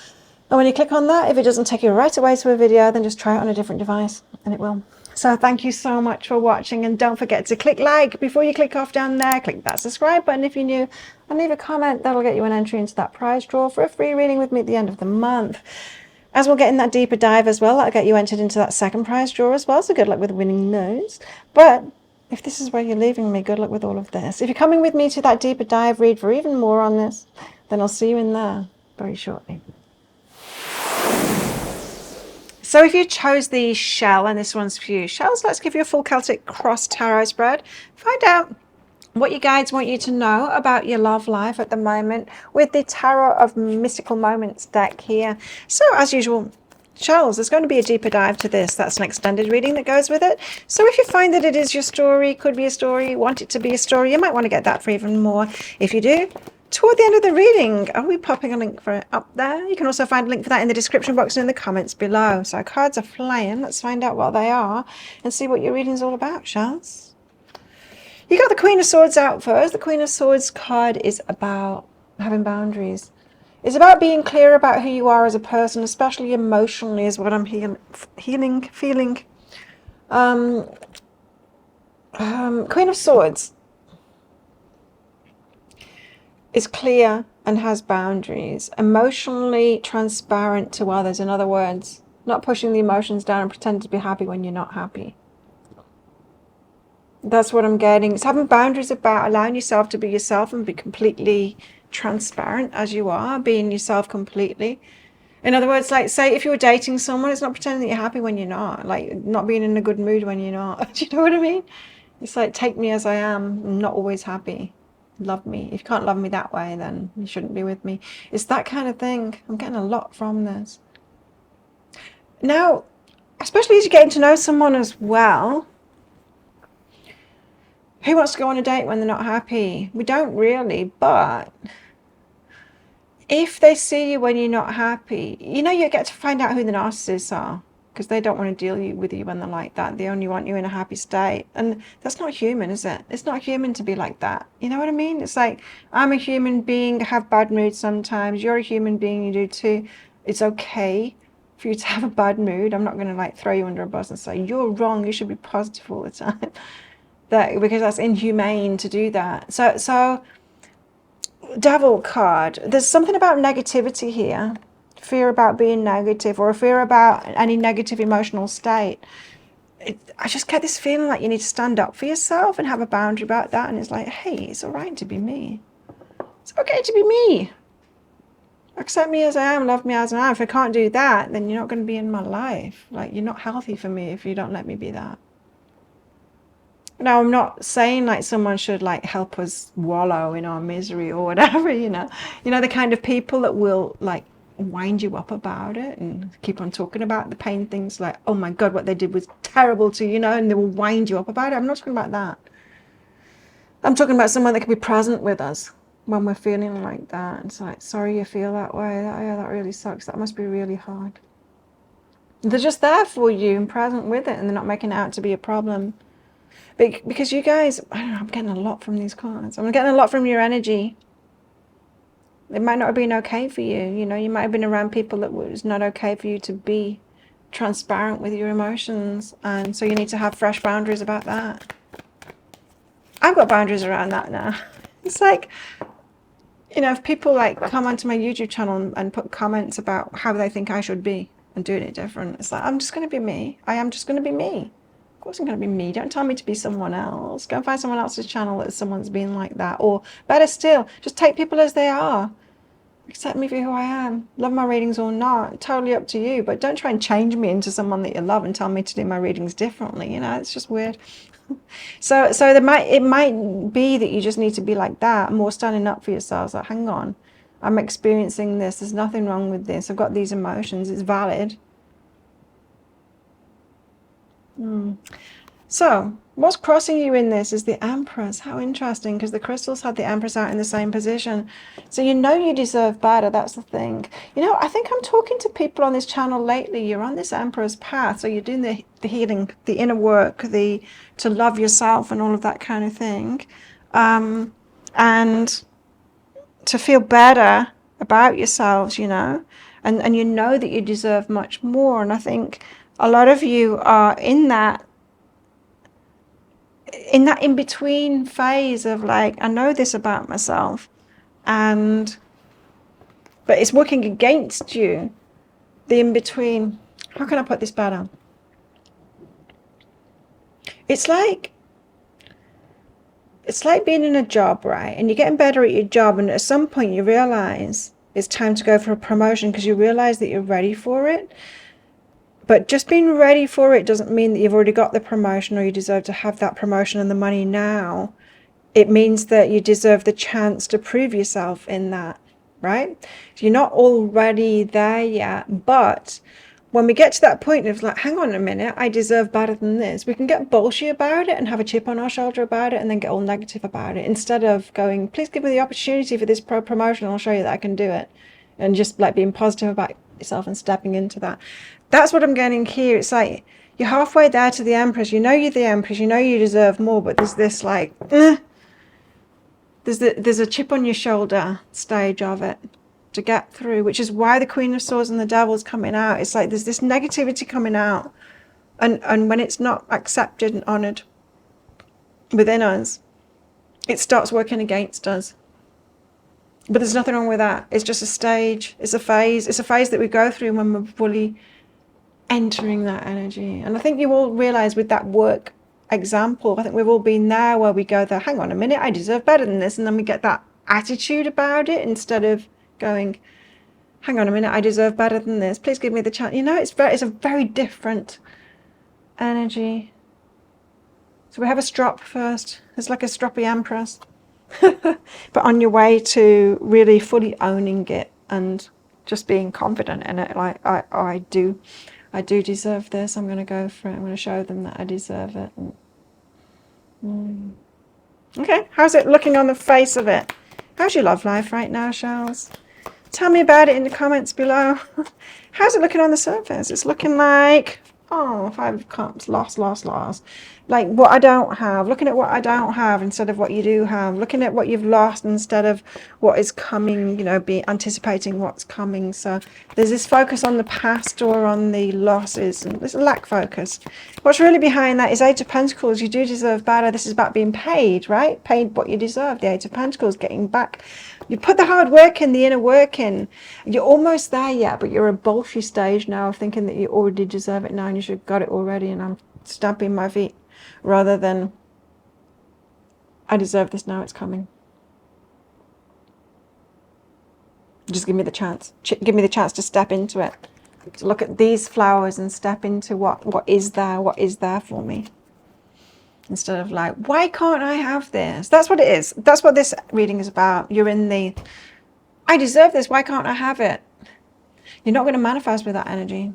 And when you click on that, if it doesn't take you right away to a video, then just try it on a different device, and it will. So thank you so much for watching, and don't forget to click like before you click off down there. Click that subscribe button if you're new, and leave a comment. That'll get you an entry into that prize draw for a free reading with me at the end of the month. As we'll get in that deeper dive as well, that'll get you entered into that second prize draw as well, so good luck with winning those. But if this is where you're leaving me, good luck with all of this. If you're coming with me to that deeper dive read for even more on this, then I'll see you in there very shortly. So if you chose the shell, and this one's for you, shells, let's give you a full Celtic Cross Tarot spread. Find out what your guides want you to know about your love life at the moment with the Tarot of Mystical Moments deck here. So as usual, shells, there's going to be a deeper dive to this. That's an extended reading that goes with it. So if you find that it is your story, could be a story, you want it to be a story, you might want to get that for even more. If you do, toward the end of the reading, I'll be popping a link for it up there. You can also find a link for that in the description box and in the comments below. So cards are flying. Let's find out what they are and see what your reading's all about, shells. You got the Queen of Swords out first. The Queen of Swords card is about having boundaries. It's about being clear about who you are as a person, especially emotionally, is what I'm feeling. Queen of Swords is clear and has boundaries, emotionally transparent to others. In other words, not pushing the emotions down and pretending to be happy when you're not happy. That's what I'm getting. It's having boundaries about allowing yourself to be yourself and be completely transparent as you are, being yourself completely. In other words, like, say if you were dating someone, it's not pretending that you're happy when you're not, like not being in a good mood when you're not. Do you know what I mean? It's like, take me as I am. I'm not always happy. Love me. If you can't love me that way, then you shouldn't be with me. It's that kind of thing. I'm getting a lot from this. Now, especially as you're getting to know someone as well, who wants to go on a date when they're not happy? We don't really, but if they see you when you're not happy, you get to find out who the narcissists are, because they don't want to deal with you when they're like that. They only want you in a happy state. And that's not human, is it? It's not human to be like that. You know what I mean? It's like, I'm a human being, I have bad moods sometimes. You're a human being, you do too. It's okay for you to have a bad mood. I'm not going to like throw you under a bus and say, you're wrong, you should be positive all the time. Because that's inhumane to do that. So Devil card, there's something about negativity here. Fear about being negative, or a fear about any negative emotional state. I just get this feeling like you need to stand up for yourself and have a boundary about that. And it's like, hey, it's all right to be me. It's okay to be me. Accept me as I am, love me as I am. If I can't do that, then you're not going to be in my life. Like, you're not healthy for me if you don't let me be that. Now, I'm not saying like someone should like help us wallow in our misery or whatever, the kind of people that will like wind you up about it and keep on talking about the pain things, like, oh my God, what they did was terrible to you, and they will wind you up about it. I'm not talking about that. I'm talking about someone that can be present with us when we're feeling like that. It's like, sorry you feel that way. That really sucks. That must be really hard. They're just there for you and present with it, and they're not making it out to be a problem. Because you guys, I don't know, I'm getting a lot from these cards. I'm getting a lot from your energy. It might not have been okay for you. You might have been around people that was not okay for you to be transparent with your emotions. And so you need to have fresh boundaries about that. I've got boundaries around that now. It's like, if people like come onto my YouTube channel and put comments about how they think I should be and doing it different, it's like, I'm just going to be me. I am just going to be me. Of course I'm going to be me. Don't tell me to be someone else. Go and find someone else's channel that someone's being like that. Or better still, just take people as they are. Accept me for who I am. Love my readings or not. Totally up to you. But don't try and change me into someone that you love and tell me to do my readings differently. It's just weird. So it might be that you just need to be like that, more standing up for yourselves. Like, hang on, I'm experiencing this. There's nothing wrong with this. I've got these emotions. It's valid. So what's crossing you in this is the Empress. How interesting, because the crystals had the Empress out in the same position. So you deserve better. That's the thing. I think I'm talking to people on this channel lately. You're on this Empress path. So you're doing the healing, the inner work, to love yourself and all of that kind of thing. And to feel better about yourselves, and you know that you deserve much more. And I think a lot of you are in that in-between phase of like, I know this about myself, but it's working against you. The in-between. How can I put this better? It's like being in a job, right? And you're getting better at your job, and at some point you realize it's time to go for a promotion because you realize that you're ready for it. But just being ready for it doesn't mean that you've already got the promotion or you deserve to have that promotion and the money now. It means that you deserve the chance to prove yourself in that, right? So you're not already there yet, but when we get to that point of like, hang on a minute, I deserve better than this, we can get bullshit about it and have a chip on our shoulder about it and then get all negative about it, instead of going, please give me the opportunity for this promotion, I'll show you that I can do it. And just like being positive about yourself and stepping into that. That's what I'm getting here. It's like you're halfway there to the Empress. You know you're the Empress. You know you deserve more, but there's this like, there's a chip on your shoulder stage of it to get through, which is why the Queen of Swords and the Devil's coming out. It's like there's this negativity coming out, and when it's not accepted and honoured within us, it starts working against us. But there's nothing wrong with that. It's just a stage. It's a phase. It's a phase that we go through when we're fully entering that energy. And I think you all realize with that work example, I think we've all been there where we go there, hang on a minute, I deserve better than this. And then we get that attitude about it instead of going, hang on a minute, I deserve better than this. Please give me the chance. You know, it's a very different energy. So we have a strop first. It's like a stroppy empress. But on your way to really fully owning it and just being confident in it, like I do deserve this. I'm going to go for it. I'm going to show them that I deserve it. Okay, how's it looking on the face of it? How's your love life right now, Charles? Tell me about it in the comments below. How's it looking on the surface? It's looking like, oh, 5 of Cups, lost. Like what I don't have. Looking at what I don't have instead of what you do have. Looking at what you've lost instead of what is coming, you know, be anticipating what's coming. So there's this focus on the past or on the losses, and there's a lack focus. What's really behind that is 8 of Pentacles. You do deserve better. This is about being paid, right? Paid what you deserve. The 8 of Pentacles, getting back. You put the hard work in, the inner work in. You're almost there yet, but you're a bullshit stage now of thinking that you already deserve it now and you should have got it already, and I'm stamping my feet. Rather than, I deserve this now, it's coming. Just give me the chance. Give me the chance to step into it. To look at these flowers and step into what is there for me. Instead of like, why can't I have this? That's what it is. That's what this reading is about. You're in the, I deserve this, why can't I have it? You're not going to manifest with that energy.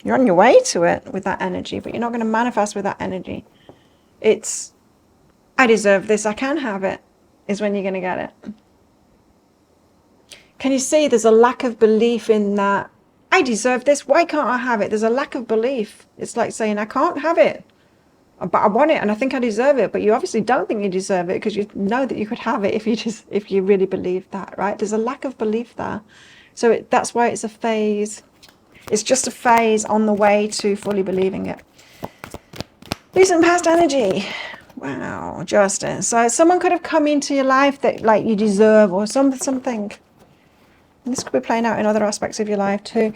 You're on your way to it with that energy, but you're not going to manifest with that energy. It's, I deserve this, I can have it, is when you're going to get it. Can you see there's a lack of belief in that, I deserve this, why can't I have it? There's a lack of belief. It's like saying, I can't have it, but I want it and I think I deserve it, but you obviously don't think you deserve it because you know that you could have it if you really believe that, right? There's a lack of belief there. So that's why it's a phase. It's just a phase on the way to fully believing it. Recent past energy. Wow, justice. So someone could have come into your life that like you deserve or something. And this could be playing out in other aspects of your life too.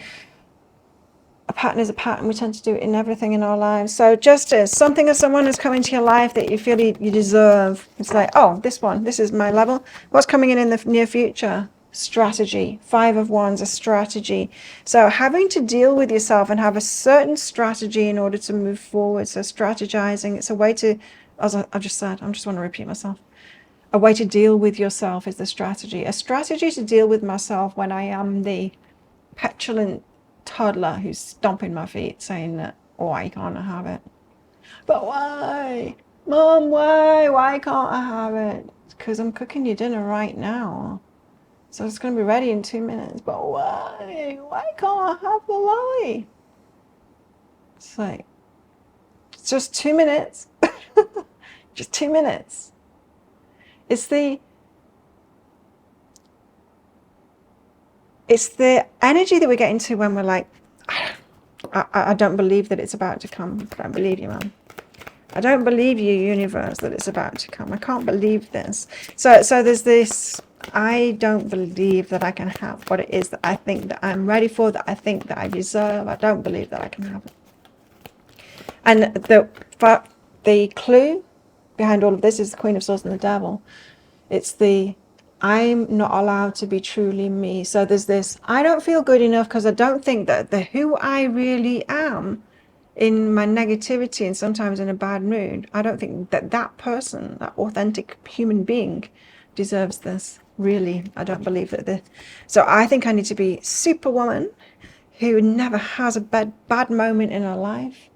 A pattern is a pattern. We tend to do it in everything in our lives. So justice, something or someone has come into your life that you feel you deserve. It's like, oh, this is my level. What's coming in the near future? Strategy. 5 of Wands, a strategy. So having to deal with yourself and have a certain strategy in order to move forward. So strategizing, it's a way to, as I just said, I just want to repeat myself. A way to deal with yourself is the strategy. A strategy to deal with myself when I am the petulant toddler who's stomping my feet saying that, oh, I can't have it. But why? Mom, why? Why can't I have it? Because I'm cooking your dinner right now. So it's going to be ready in 2 minutes. But why? Why can't I have the lolly? It's like, it's just 2 minutes. Just 2 minutes. It's the energy that we get into when we're like, I don't believe that it's about to come. I don't believe you, Mum. I don't believe you, universe, that it's about to come. I can't believe this. So there's this, I don't believe that I can have what it is that I think that I'm ready for, that I think that I deserve. I don't believe that I can have it. And the clue behind all of this is the Queen of Swords and the Devil. It's the, I'm not allowed to be truly me. So there's this, I don't feel good enough because I don't think that the who I really am in my negativity and sometimes in a bad mood, I don't think that person, that authentic human being deserves this. Really, I don't believe that so I think I need to be Superwoman who never has a bad moment in her life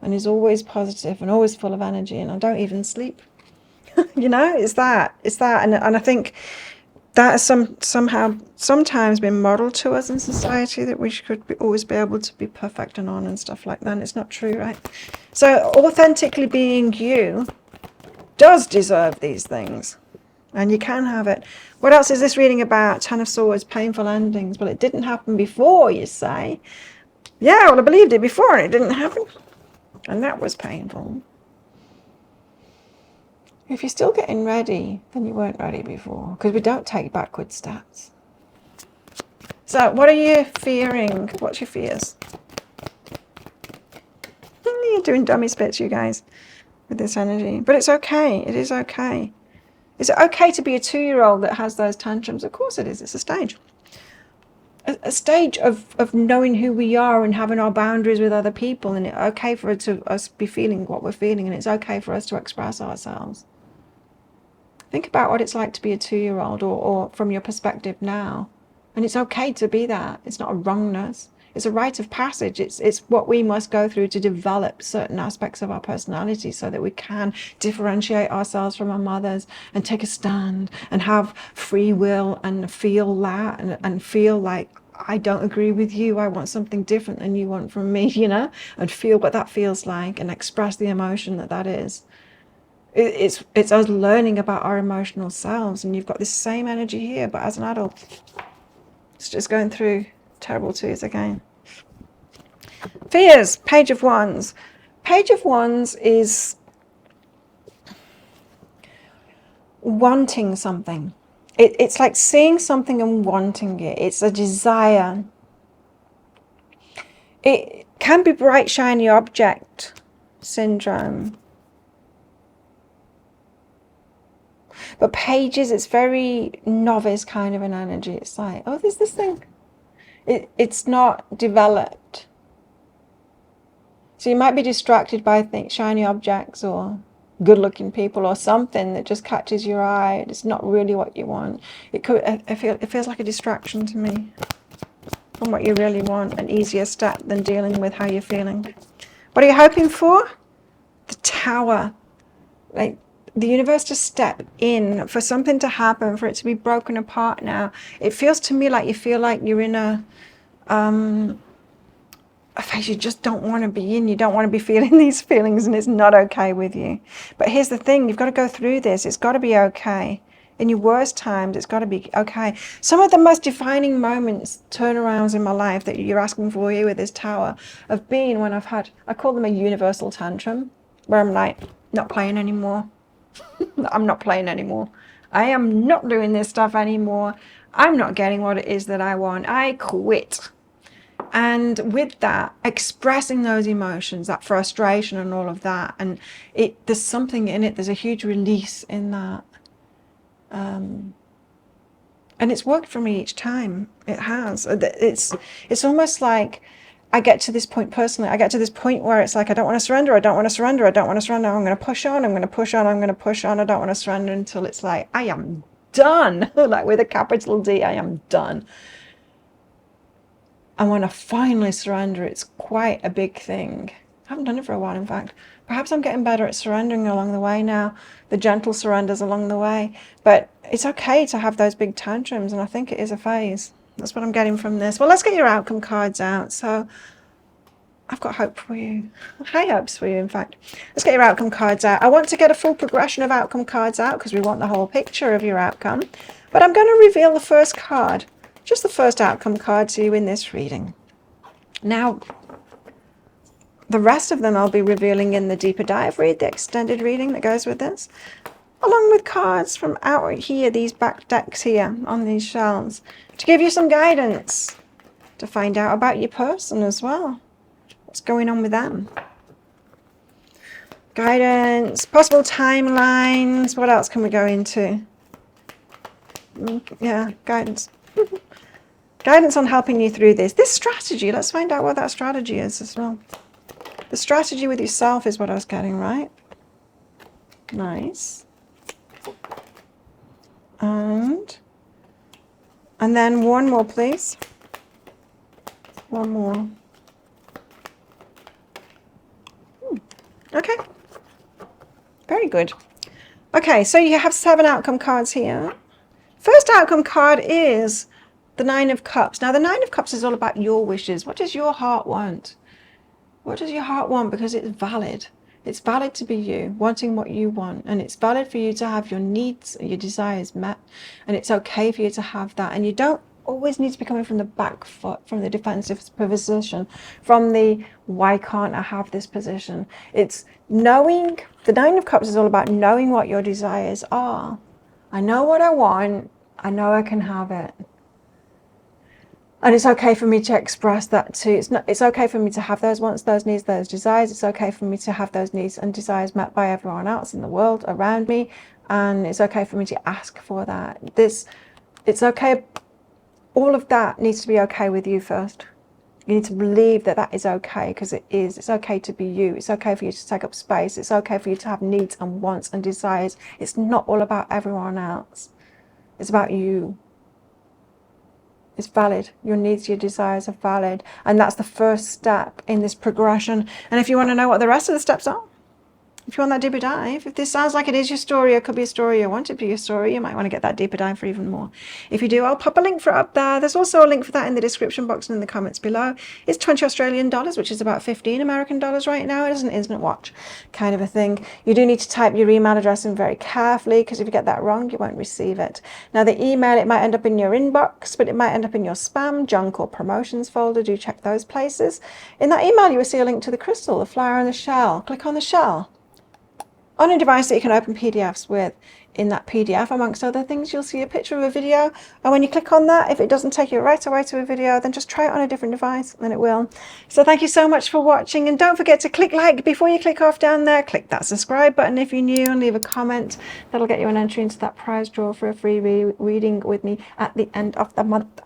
and is always positive and always full of energy, and I don't even sleep. You know, it's that. And I think that has somehow sometimes been modeled to us in society, that we should always be able to be perfect and on and stuff like that. And it's not true, right? So authentically being you does deserve these things, and you can have it. What else is this reading about? 10 of Swords, painful endings. Well, it didn't happen before, you say. Yeah, well, I believed it before and it didn't happen, and that was painful. If you're still getting ready, then you weren't ready before, because we don't take backward steps. So what are you fearing? What's your fears? You're doing dummy spits, you guys, with this energy. But it's okay. It is okay. Is it okay to be a 2-year-old that has those tantrums? Of course it is. It's a stage. a stage of knowing who we are and having our boundaries with other people, and it's okay for us be feeling what we're feeling, and it's okay for us to express ourselves. Think about what it's like to be a 2-year-old, or from your perspective now. And it's okay to be that. It's not a wrongness. It's a rite of passage. It's what we must go through to develop certain aspects of our personality so that we can differentiate ourselves from our mothers and take a stand and have free will and feel that and feel like, I don't agree with you. I want something different than you want from me, and feel what that feels like and express the emotion that is. It's us learning about our emotional selves, and you've got this same energy here, but as an adult. It's just going through terrible twos again. Fears, Page of Wands. Page of Wands is wanting something. It's like seeing something and wanting it. It's a desire. It can be bright, shiny object syndrome. But pages, it's very novice kind of an energy. It's like, oh, there's this thing. It's not developed. So you might be distracted by shiny objects or good-looking people or something that just catches your eye. It's not really what you want. It feels like a distraction to me from what you really want. An easier step than dealing with how you're feeling. What are you hoping for? The Tower. Like, the universe to step in, for something to happen, for it to be broken apart now. It feels to me like you feel like you're in a phase you just don't want to be in. You don't want to be feeling these feelings, and it's not okay with you. But here's the thing, you've got to go through this. It's got to be okay. In your worst times, it's got to be okay. Some of the most defining moments, turnarounds in my life that you're asking for here with this Tower, have been when I call them a universal tantrum, where I'm like, not playing anymore. I'm not playing anymore. I am not doing this stuff anymore. I'm not getting what it is that I want. I quit. And with that, expressing those emotions, that frustration and all of that, and there's something in it, there's a huge release in that. And it's worked for me each time. It has. It's almost like I get to this point personally. I get to this point where it's like, I don't want to surrender. I don't want to surrender. I don't want to surrender. I'm going to push on. I'm going to push on. I'm going to push on. I don't want to surrender until it's like, I am done. Like with a capital D, I am done. And when I finally surrender, it's quite a big thing. I haven't done it for a while, in fact. Perhaps I'm getting better at surrendering along the way now. The gentle surrenders along the way. But it's okay to have those big tantrums, and I think it is a phase. That's what I'm getting from this. Well, let's get your outcome cards out. So I've got hope for you. High hopes for you, in fact. Let's get your outcome cards out. I want to get a full progression of outcome cards out because we want the whole picture of your outcome. But I'm going to reveal the first card, just the first outcome card to you in this reading. Now, the rest of them I'll be revealing in the deeper dive read, the extended reading that goes with this, along with cards from out here, these back decks here on these shelves, to give you some guidance, to find out about your person as well. What's going on with them? Guidance, possible timelines. What else can we go into? Yeah, guidance. Guidance on helping you through this. This strategy, let's find out what that strategy is as well. The strategy with yourself is what I was getting, right? Nice. And then one more, please. One more. Okay. Very good. Okay, so you have 7 outcome cards here. First outcome card is the 9 of Cups. Now, the 9 of Cups is all about your wishes. What does your heart want? What does your heart want? Because it's valid. It's valid to be you, wanting what you want. And it's valid for you to have your needs, your desires met. And it's okay for you to have that. And you don't always need to be coming from the back foot, from the defensive position, from the, why can't I have this position? It's knowing, the 9 of Cups is all about knowing what your desires are. I know what I want. I know I can have it. And it's okay for me to express that too. It's okay for me to have those wants, those needs, those desires. It's okay for me to have those needs and desires met by everyone else in the world around me. And it's okay for me to ask for that. It's okay all of that needs to be okay with you first. You need to believe that that is okay, because it is. It's okay to be you. It's okay for you to take up space. It's okay for you to have needs and wants and desires. It's not all about everyone else. It's about you. It's valid. Your needs, your desires are valid. And that's the first step in this progression. And if you want to know what the rest of the steps are, if you want that deeper dive, if this sounds like it is your story, or could be a story, or want it to be your story, you might want to get that deeper dive for even more. If you do, I'll pop a link for it up there. There's also a link for that in the description box and in the comments below. It's 20 Australian dollars, which is about 15 American dollars right now. It is an instant watch kind of a thing. You do need to type your email address in very carefully, because if you get that wrong, you won't receive it. Now, the email, it might end up in your inbox, but it might end up in your spam, junk, or promotions folder. Do check those places. In that email, you will see a link to the crystal, the flower, and the shell. Click on the shell. On a device that you can open PDFs with. In that PDF, amongst other things, you'll see a picture of a video, and when you click on that, if it doesn't take you right away to a video, then just try it on a different device and it will. So thank you so much for watching, and don't forget to click like before you click off down there. Click that subscribe button if you're new, and leave a comment. That'll get you an entry into that prize draw for a free reading with me at the end of the month.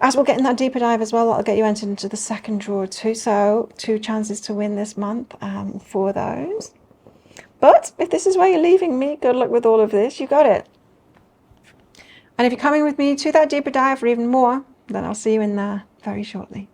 As we'll get in that deeper dive as well, that'll get you entered into the second draw too. So 2 chances to win this month for those. But if this is where you're leaving me, good luck with all of this. You got it. And if you're coming with me to that deeper dive for even more, then I'll see you in there very shortly.